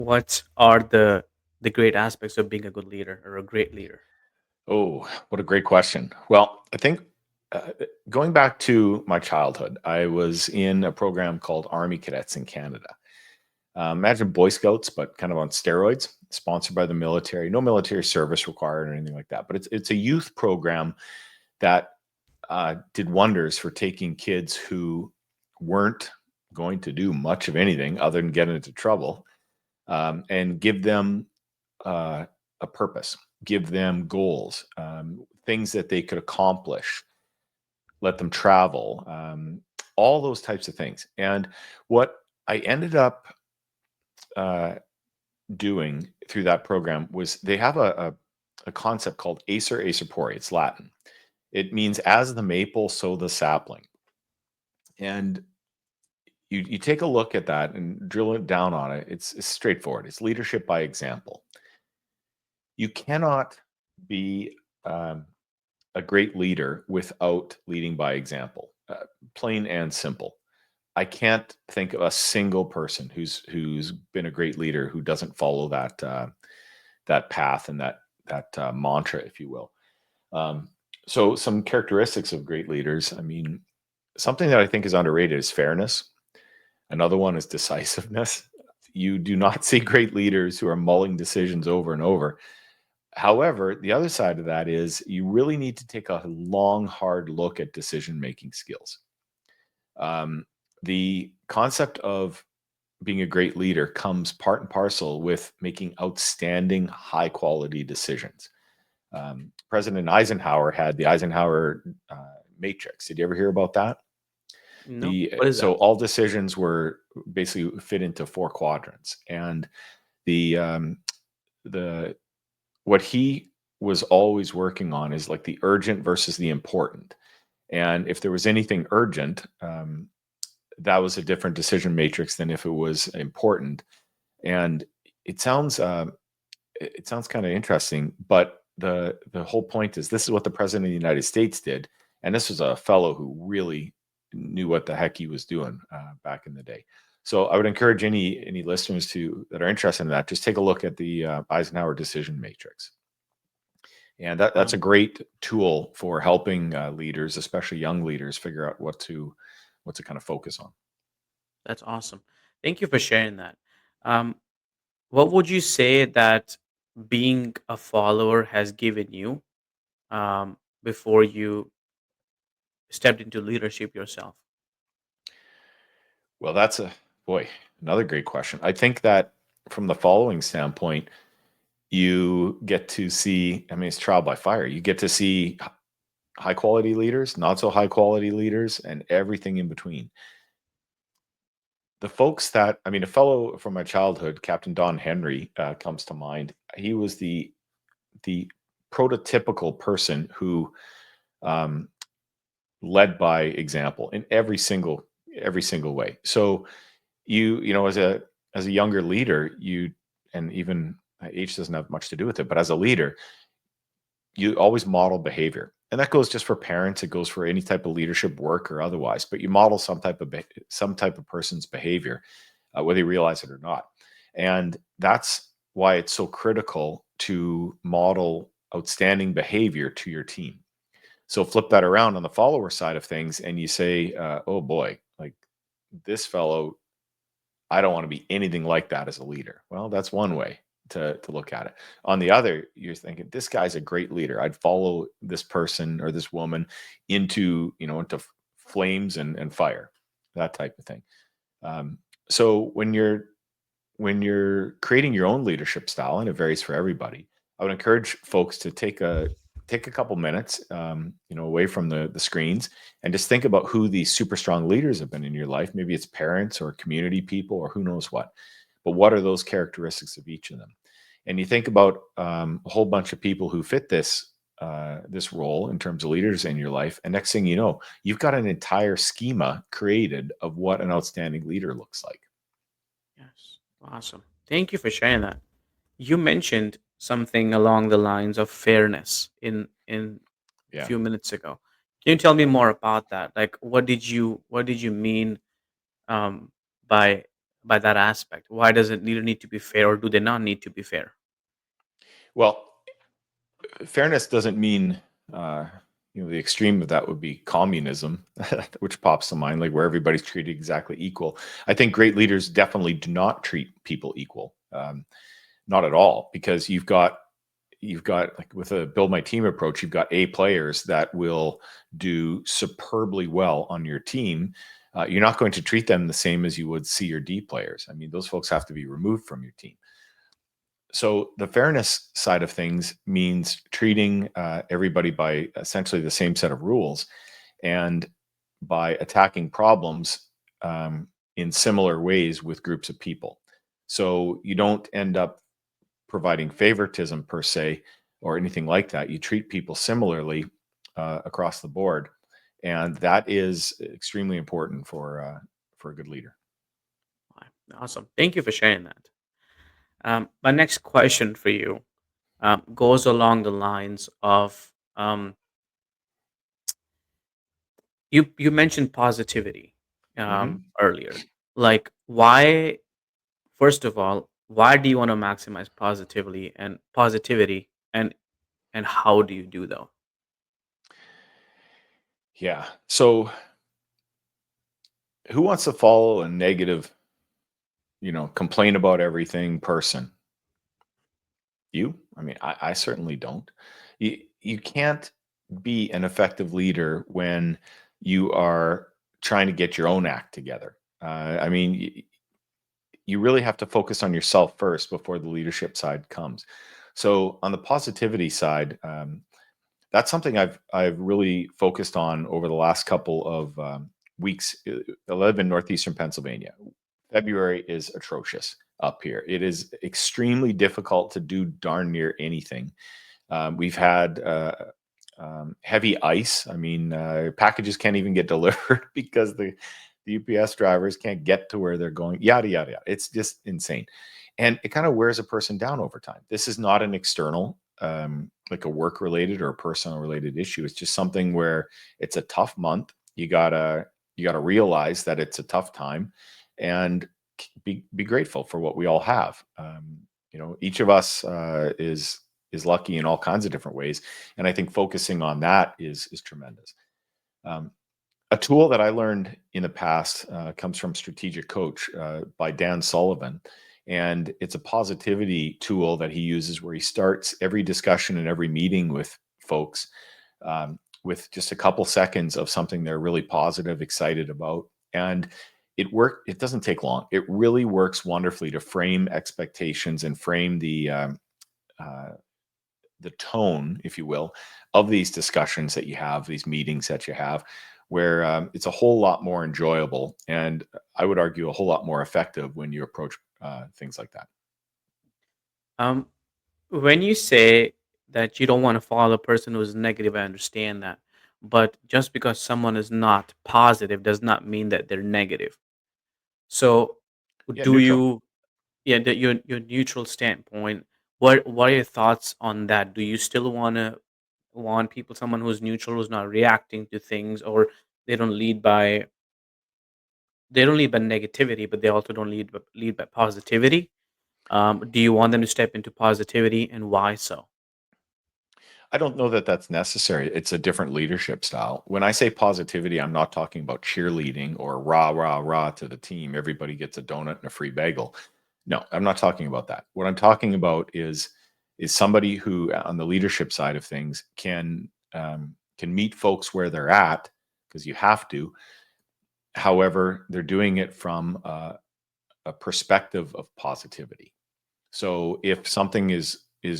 What are the great aspects of being a good leader or a great leader? Oh, what a great question. Well, I think going back to my childhood, I was in a program called Army Cadets in Canada. Imagine Boy Scouts, but kind of on steroids, sponsored by the military. No military service required or anything like that. But it's a youth program that did wonders for taking kids who weren't going to do much of anything other than get into trouble, and give them uh, a purpose, give them goals, things that they could accomplish, let them travel, all those types of things. And what I ended up uh, doing through that program was they have a concept called Acer Acerpori. It's Latin. It means as the maple, so the sapling. And you take a look at that and drill it down on it. It's straightforward. It's leadership by example. You cannot be um, a great leader without leading by example. Plain and simple. I can't think of a single person who's been a great leader who doesn't follow that path and that mantra, if you will. Um, so, some characteristics of great leaders. I mean, something that I think is underrated is fairness. Another one is decisiveness. You do not see great leaders who are mulling decisions over and over. However, the other side of that is you really need to take a long, hard look at decision making skills. Um, the concept of being a great leader comes part and parcel with making outstanding, high quality decisions. President Eisenhower had the Eisenhower matrix. Did you ever hear about that? No. The What is so that? all decisions were basically fit into four quadrants, and the the what he was always working on is like the urgent versus the important. And if there was anything urgent, that was a different decision matrix than if it was important. And it sounds it sounds kind of interesting, but the whole point is this is what the president of the United States did, and this was a fellow who really knew what the heck he was doing back in the day. So I would encourage any listeners to that are interested in that just take a look at the Eisenhower decision matrix. And that's a Wow, great tool for helping leaders, especially young leaders, figure out what to kind of focus on. that's awesome. Thank you for sharing that. Um, what would you say that being a follower has given you before you stepped into leadership yourself? Well, that's a boy, another great question. I think that from the following standpoint, you get to see, I mean, it's trial by fire. You get to see high quality leaders, not so high quality leaders, and everything in between. The folks that, I mean, a fellow from my childhood, Captain Don Henry, comes to mind. He was the prototypical person who um, led by example in every single way. So you know as a younger leader, you and even age doesn't have much to do with it, but as a leader, you always model behavior. And that goes just for parents, it goes for any type of leadership work or otherwise, but you model some type of person's behavior, whether you realize it or not. And that's why it's so critical to model outstanding behavior to your team. So flip that around on the follower side of things, and you say, "Oh boy, like this fellow, I don't want to be anything like that as a leader." Well, that's one way to look at it. On the other, you're thinking, "This guy's a great leader. I'd follow this person or this woman into flames and fire, that type of thing." Um, so when you're creating your own leadership style, and it varies for everybody, I would encourage folks to take a couple minutes, away from the screens, and just think about who these super strong leaders have been in your life. Maybe it's parents or community people or who knows what, but what are those characteristics of each of them? And you think about a whole bunch of people who fit this role in terms of leaders in your life, and next thing you know, you've got an entire schema created of what an outstanding leader looks like. Yes, awesome. Thank you for sharing that. You mentioned something along the lines of fairness in a Yeah. few minutes ago. Can you tell me more about that? Like, what did you mean um, by by that aspect? Why does it need to be fair, or do they not need to be fair? Well, fairness doesn't mean, uh, the extreme of that would be communism, which pops to mind, like where everybody's treated exactly equal. I think great leaders definitely do not treat people equal, not at all, because you've got like with a build my team approach, you've got A players that will do superbly well on your team. You're not going to treat them the same as you would C or D players. I mean, those folks have to be removed from your team. So the fairness side of things means treating everybody by essentially the same set of rules, and by attacking problems in similar ways with groups of people. So you don't end up providing favoritism per se or anything like that. You treat people similarly across the board, and that is extremely important for a good leader. Why? Awesome. Thank you for sharing that. My next question for you goes along the lines of you mentioned positivity Hmm. earlier. Like, why? First of all, why do you want to maximize positivity, and how do you do though? Yeah. So who wants to follow a negative, complain about everything person? You? I mean, I certainly don't. You can't be an effective leader when you are trying to get your own act together. I mean, you really have to focus on yourself first before the leadership side comes. So on the positivity side, that's something I've really focused on over the last couple of weeks. I live in northeastern Pennsylvania. February is atrocious up here. It is extremely difficult to do darn near anything. We've had heavy ice. I mean, packages can't even get delivered because the UPS drivers can't get to where they're going. Yada yada yada. It's just insane, and it kind of wears a person down over time. This is not an external, like a work related or a personal related issue. It's just something where it's a tough month. You gotta realize that it's a tough time, and be grateful for what we all have. Each of us is lucky in all kinds of different ways, and I think focusing on that is tremendous. Um, a tool that I learned in the past comes from Strategic Coach by Dan Sullivan. And it's a positivity tool that he uses where he starts every discussion and every meeting with folks with just a couple seconds of something they're really positive, excited about. And it doesn't take long. It really works wonderfully to frame expectations and frame uh, the tone, if you will, of these discussions that you have, these meetings that you have, where it's a whole lot more enjoyable, and I would argue a whole lot more effective when you approach things like that. Um, when you say that you don't want to follow a person who's negative, I understand that. But just because someone is not positive does not mean that they're negative. So, Yeah, do neutral. you, yeah, your neutral standpoint, what are your thoughts on that? Do you still want people, someone who's neutral, who's not reacting to things, or they don't lead by they don't lead by negativity, but they also don't lead by positivity? Do you want them to step into positivity, and why so? I don't know that that's necessary. It's a different leadership style. When I say positivity, I'm not talking about cheerleading or rah, rah, rah to the team. Everybody gets a donut and a free bagel. No, I'm not talking about that. What I'm talking about is somebody who, on the leadership side of things, can meet folks where they're at because you have to. However, they're doing it from a perspective of positivity. So if something is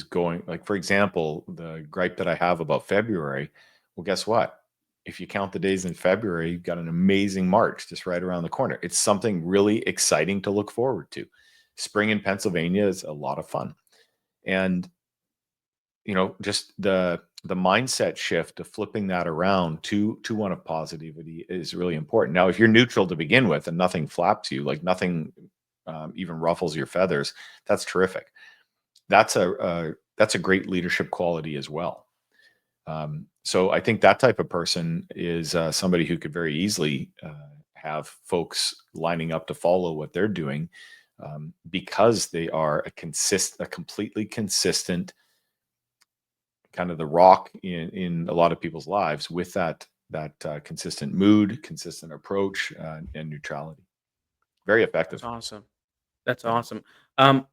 going, like for example, the gripe that I have about February, well, guess what? If you count the days in February, you've got an amazing March just right around the corner. It's something really exciting to look forward to. Spring in Pennsylvania is a lot of fun. And just the mindset shift of flipping that around to one of positivity is really important. Now, if you're neutral to begin with and nothing flaps you, like nothing even ruffles your feathers, that's terrific. That's a great leadership quality as well. So I think that type of person is somebody who could very easily have folks lining up to follow what they're doing, because they are a completely consistent kind of the rock in a lot of people's lives with that consistent mood, consistent approach, and neutrality. Very That's effective. awesome. That's Yeah. awesome. Um,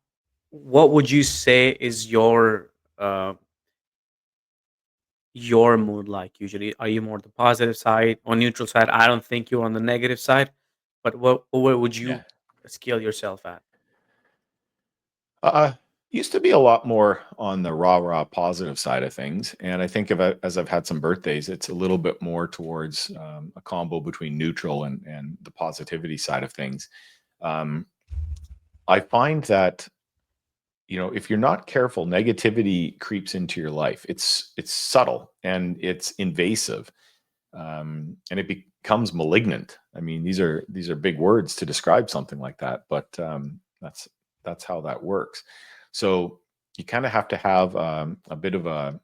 what would you say is your mood like usually? Are you more the positive side or neutral side? I don't think you're on the negative side, but where would Yeah. you scale yourself at? Uh, Used to be a lot more on the rah positive side of things, and I think as I've had some birthdays, it's a little bit more towards a combo between neutral and the positivity side of things. Um, I find that, if you're not careful, negativity creeps into your life. It's subtle and it's invasive, and it becomes malignant. I mean, these are big words to describe something like that, but that's how that works. So you kind of have to have a bit of a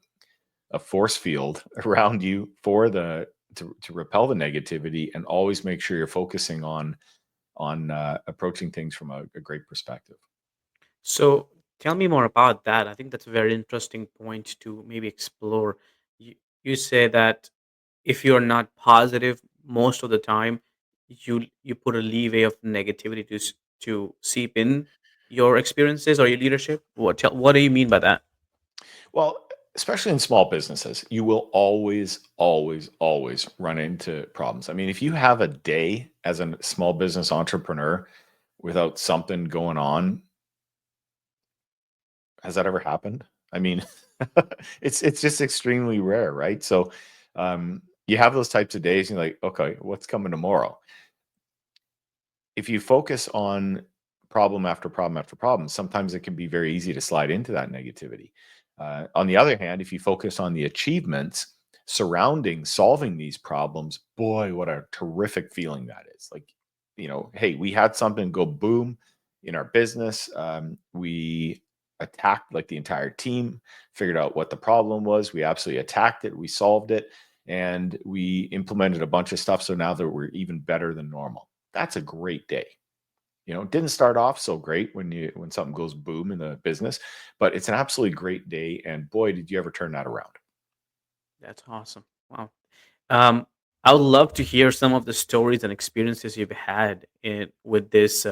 force field around you for the to repel the negativity, and always make sure you're focusing on approaching things from a great perspective. So tell me more about that. I think that's a very interesting point to maybe explore. You, you say that if you're not positive most of the time, you put a leeway of negativity to seep in your experiences or your leadership. What do you mean by that? Well, especially in small businesses, you will always, always, always run into problems. I mean, if you have a day as a small business entrepreneur without something going on, has that ever happened? I mean, it's just extremely rare, right? So you have those types of days, and you're like, okay, what's coming tomorrow? If you focus on problem after problem after problem, sometimes it can be very easy to slide into that negativity. On the other hand, if you focus on the achievements surrounding solving these problems, boy, what a terrific feeling that is. Like, hey, we had something go boom in our business. We attacked, like, the entire team, figured out what the problem was. We absolutely attacked it. We solved it, and we implemented a bunch of stuff. So now that we're even better than normal, that's a great day. It didn't start off so great when something goes boom in the business, but it's an absolutely great day. And boy, did you ever turn that around. That's awesome. Wow. Um, I would love to hear some of the stories and experiences you've had with this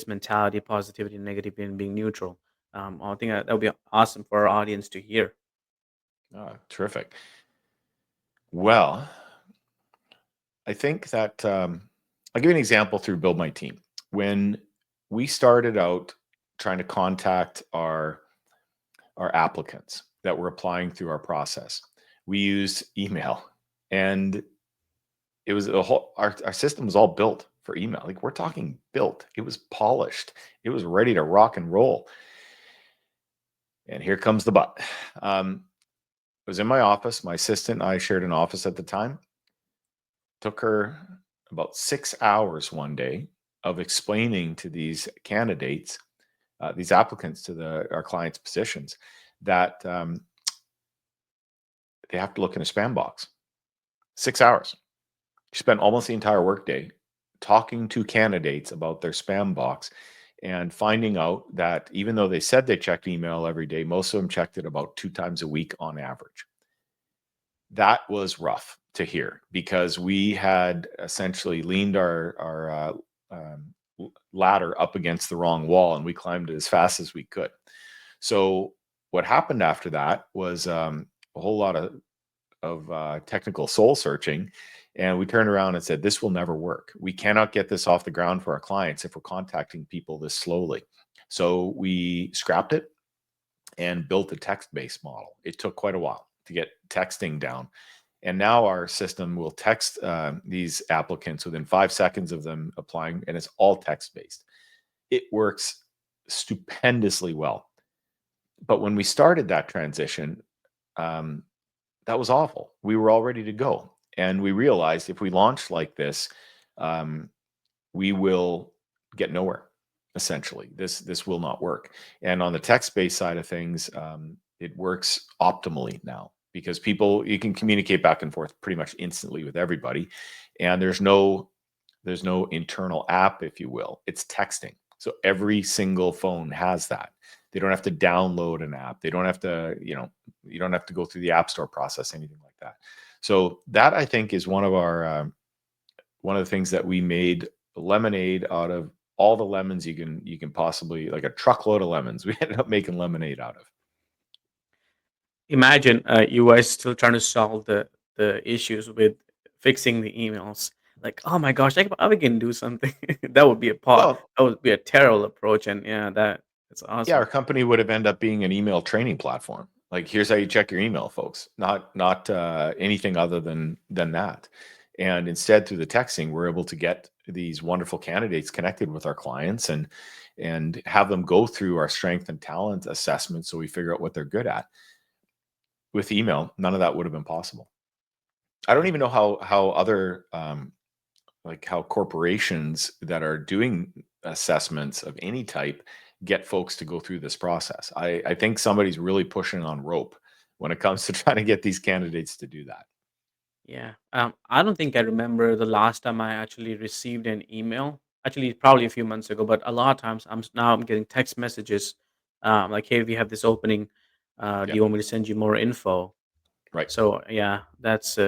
mentality, positivity, negativity, and being neutral. I think that would be awesome for our audience to hear. Terrific. Well, I think that I'll give you an example through Build My Team. When we started out trying to contact our applicants that were applying through our process, we used email, and it was a whole our system was all built for email. Like, we're talking built. It was polished. It was ready to rock and roll. And here comes the but. I was in my office. My assistant and I shared an office at the time. Took her about 6 hours one day of explaining to these candidates, these applicants to our clients' positions, that they have to look in a spam box. 6 hours. She spent almost the entire workday talking to candidates about their spam box, and finding out that even though they said they checked email every day, most of them checked it about 2 times a week on average. That was rough to hear, because we had essentially leaned our ladder up against the wrong wall, and we climbed it as fast as we could. So what happened after that was a whole lot of technical soul searching. And we turned around and said, this will never work. We cannot get this off the ground for our clients if we're contacting people this slowly. So we scrapped it and built a text-based model. It took quite a while to get texting down. And now our system will text these applicants within 5 seconds of them applying, and it's all text-based. It works stupendously well. But when we started that transition, um, that was awful. We were all ready to go. And we realized if we launch like this, um, we will get nowhere. Essentially, this will not work. And on the text-based side of things, it works optimally now, because you can communicate back and forth pretty much instantly with everybody, and there's no There's no internal app, if you will. It's texting. So every single phone has that. They don't have to download an app. They don't have to, you don't have to go through the app store process, anything like that. So that I think is one of the things that we made lemonade out of all the lemons you can possibly, like a truckload of lemons. We ended up making lemonade out of. Imagine you guys still trying to solve the issues with fixing the emails. Like, oh my gosh, we can do something. That would be a Well, that would be a terrible approach, and yeah, that's yeah, awesome. our company would have ended up being an email training platform. Like, here's how you check your email, folks. Not anything other than that. And instead, through the texting, we're able to get these wonderful candidates connected with our clients and have them go through our strength and talent assessment, so we figure out what they're good at. With email, none of that would have been possible. I don't Yeah, even know how other like how corporations that are doing assessments of any type get folks to go through this process. I think somebody's really pushing on rope when it comes to trying to get these candidates to do that. yeah. I don't think I remember the last time I actually received an email. Actually, probably a few months ago, but a lot of times now I'm getting text messages, like, "Hey, we have this opening. Do Yeah, you want me to send you more info?" right. So yeah, that's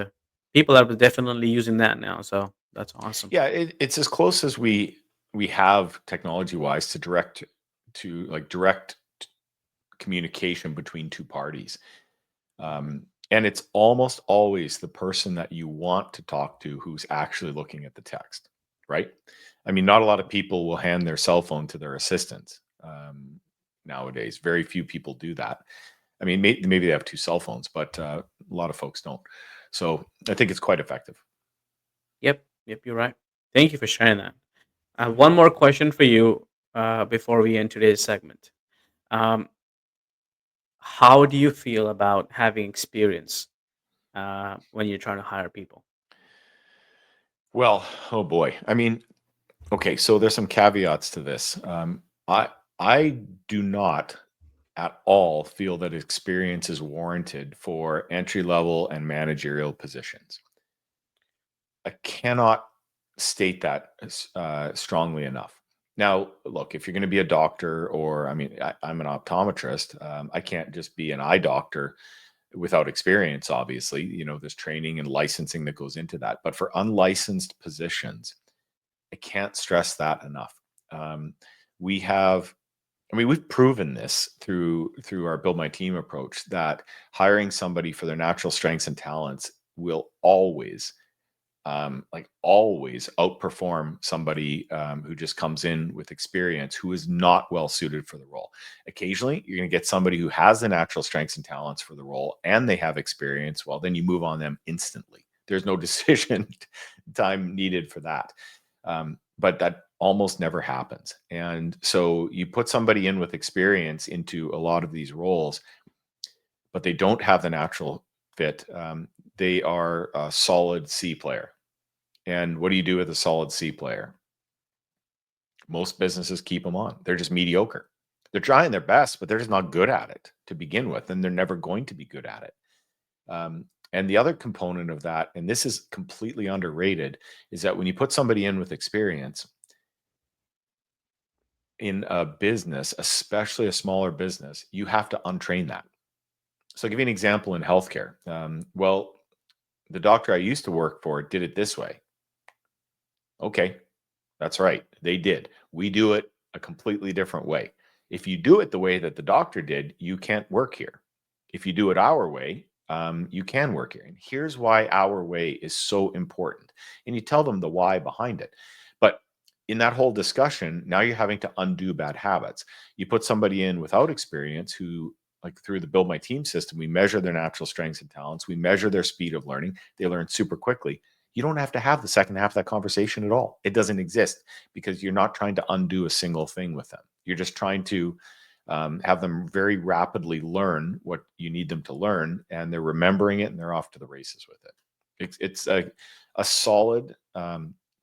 people are definitely using that now. So that's awesome. Yeah, it's as close as we have technology wise to direct communication between two parties. And it's almost always the person that you want to talk to who's actually looking at the text, right? I mean, not a lot of people will hand their cell phone to their assistant nowadays. Very few people do that. I mean, maybe they have two cell phones, but a lot of folks don't. So I think it's quite effective. Yep, yep, you're right. Thank you for sharing that. One more question for you before we end today's segment. Um, how do you feel about having experience when you're trying to hire people? Well, oh boy. I mean, okay, so there's some caveats to this. I do not at all feel that experience is warranted for entry level and managerial positions. I cannot state that strongly enough. Now, look, if you're going to be a doctor, or I mean, I'm an optometrist, I can't just be an eye doctor without experience. Obviously, there's training and licensing that goes into that. But for unlicensed positions, I can't stress that enough. Um, we have, I mean, we've proven this through our build my team approach, that hiring somebody for their natural strengths and talents will always, like always, outperform somebody who just comes in with experience who is not well suited for the role. Occasionally, you're going to get somebody who has the natural strengths and talents for the role and they have experience. Well, then you move on them instantly. There's no decision time needed for that. But that almost never happens. And so you put somebody in with experience into a lot of these roles, but they don't have the natural fit. They are a solid C player. And what do you do with a solid C player? Most businesses keep them on. They're just mediocre. They're trying their best, but they're just not good at it to begin with, and they're never going to be good at it. And the other component of that, and this is completely underrated, is that when you put somebody in with experience in a business, especially a smaller business, you have to untrain that. So I'll give you an example in healthcare. Well, the doctor I used to work for did it this way. Okay, that's right. They did. We do it a completely different way. If you do it the way that the doctor did, you can't work here. If you do it our way, you can work here. And here's why our way is so important. And you tell them the why behind it. But in that whole discussion, now you're having to undo bad habits. You put somebody in without experience who, like through the Build My Team system, we measure their natural strengths and talents. We measure their speed of learning. They learn super quickly. You don't have to have the second half of that conversation at all. It doesn't exist, because you're not trying to undo a single thing with them. You're just trying to have them very rapidly learn what you need them to learn, and they're remembering it and they're off to the races with it. It's a solid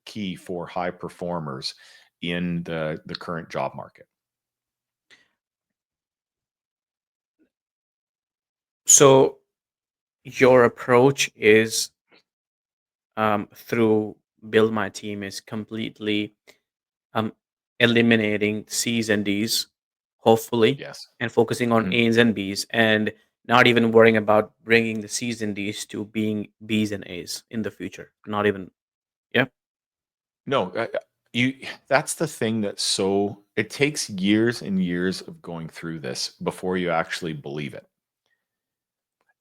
key for high performers in the current job market. So your approach is through build my team is completely um, eliminating C's and D's, hopefully, Yes. and focusing on Mhm. A's and B's, and not even worrying about bringing the C's and D's to being B's and A's in the future. Not even, yeah, No, you that's the thing that's so it takes years and years of going through this before you actually believe it.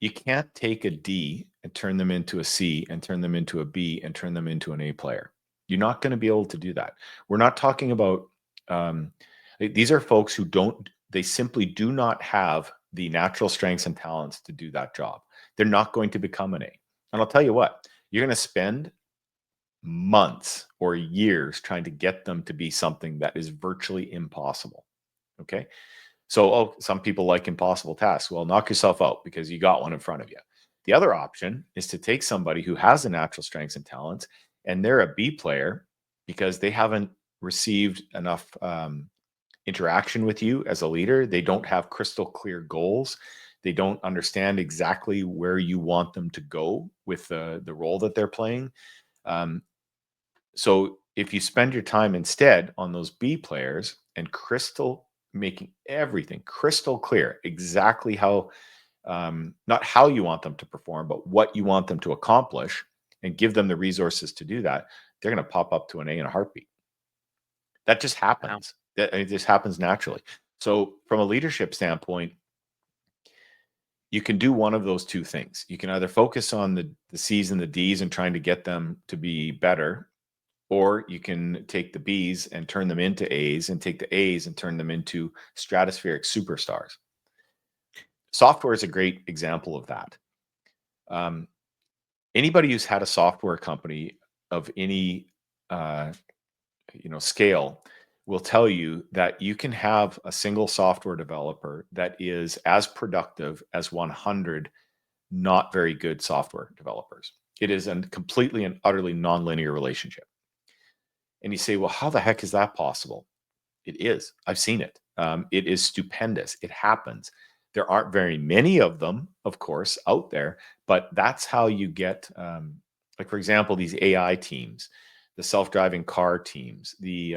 You can't take a D and turn them into a C and turn them into a B and turn them into an A player. You're not going to be able to do that. We're not talking about um, these are folks who don't, they simply do not have the natural strengths and talents to do that job. They're not going to become an A. And I'll tell you what, you're going to spend months or years trying to get them to be something that is virtually impossible. Okay. So, oh, some people like impossible tasks. Well, knock yourself out because you got one in front of you. The other option is to take somebody who has the natural strengths and talents and they're a B player because they haven't received enough interaction with you as a leader. They don't have crystal clear goals. They don't understand exactly where you want them to go with the role that they're playing. Um, so if you spend your time instead on those B players and crystal making everything crystal clear, exactly how not how you want them to perform, but what you want them to accomplish, and give them the resources to do that, they're going to pop up to an A in a heartbeat. That just wow. happens. That it just happens naturally. So from a leadership standpoint, you can do one of those two things. You can either focus on the C's and the D's and trying to get them to be better, or you can take the B's and turn them into A's and take the A's and turn them into stratospheric superstars. Software is a great example of that. Um, Anybody who's had a software company of any uh, scale will tell you that you can have a single software developer that is as productive as 100 not very good software developers. It is a completely and utterly nonlinear relationship. And you say, well, how the heck is that possible? It is. I've seen it. It is stupendous. It happens. There aren't very many of them, of course, out there, but that's how you get, like for example, these AI teams, the self-driving car teams, the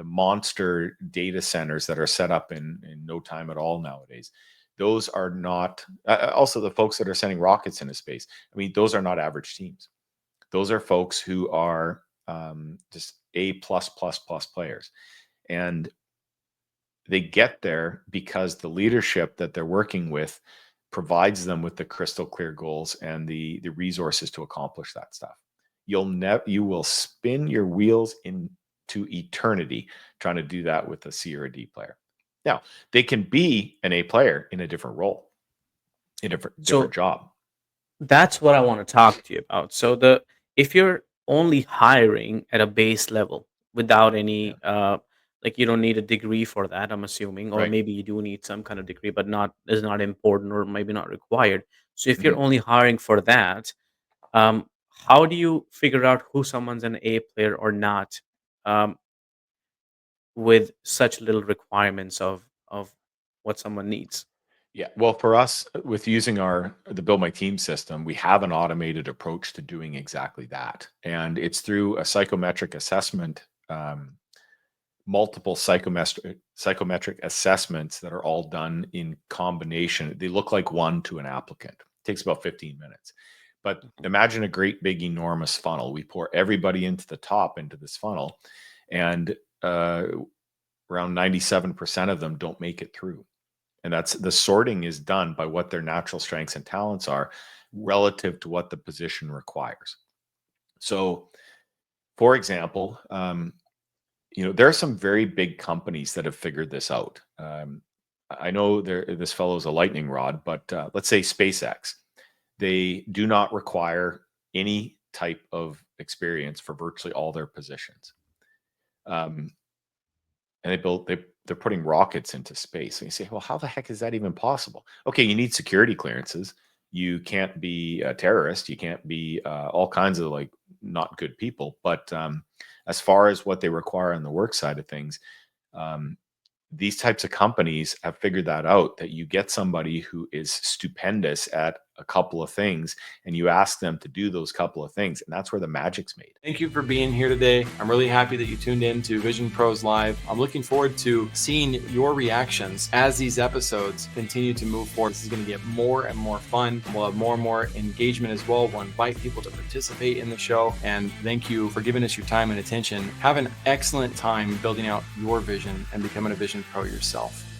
monster data centers that are set up in no time at all nowadays. Those are not. Also, the folks that are sending rockets into space. I mean, those are not average teams. Those are folks who are just A plus plus plus players, and they get there because the leadership that they're working with provides them with the crystal clear goals and the resources to accomplish that stuff. You will spin your wheels into eternity trying to do that with a C or a D player. Now, they can be an A player in a different role, a different So job. that's what I want to talk to you about. So the if you're only hiring at a base level without Yeah. any like you don't need a degree for that, I'm assuming, or Right. maybe you do need some kind of degree, but not is not important or maybe not required. So if you're Mhm. only hiring for that, how do you figure out who someone's an A player or not, um, with such little requirements of what someone needs? Yeah. Well, for us, with using the Build My Team system, we have an automated approach to doing exactly that. And it's through a psychometric assessment, multiple psychometric assessments that are all done in combination. They look like one to an applicant. It takes about 15 minutes. But Mhm. imagine a great big enormous funnel. We pour everybody into the top into this funnel, and around 97% of them don't make it through. And that's the sorting is done by what their natural strengths and talents are relative to what the position requires. So, for example, there are some very big companies that have figured this out. I know this fellow is a lightning rod, but let's say SpaceX, they do not require any type of experience for virtually all their positions. Um, and they're putting rockets into space. And you say, well, how the heck is that even possible? Okay, you need security clearances. You can't be a terrorist. You can't be all kinds of like not good people. But as far as what they require on the work side of things, um, these types of companies have figured that out, that you get somebody who is stupendous at a couple of things, and you ask them to do those couple of things, and that's where the magic's made. Thank you for being here today. I'm really happy that you tuned in to Vision Pros Live. I'm looking forward to seeing your reactions as these episodes continue to move forward. This is going to get more and more fun. We'll have more and more engagement as well. We'll invite people to participate in the show. And thank you for giving us your time and attention. Have an excellent time building out your vision and becoming a vision pro yourself.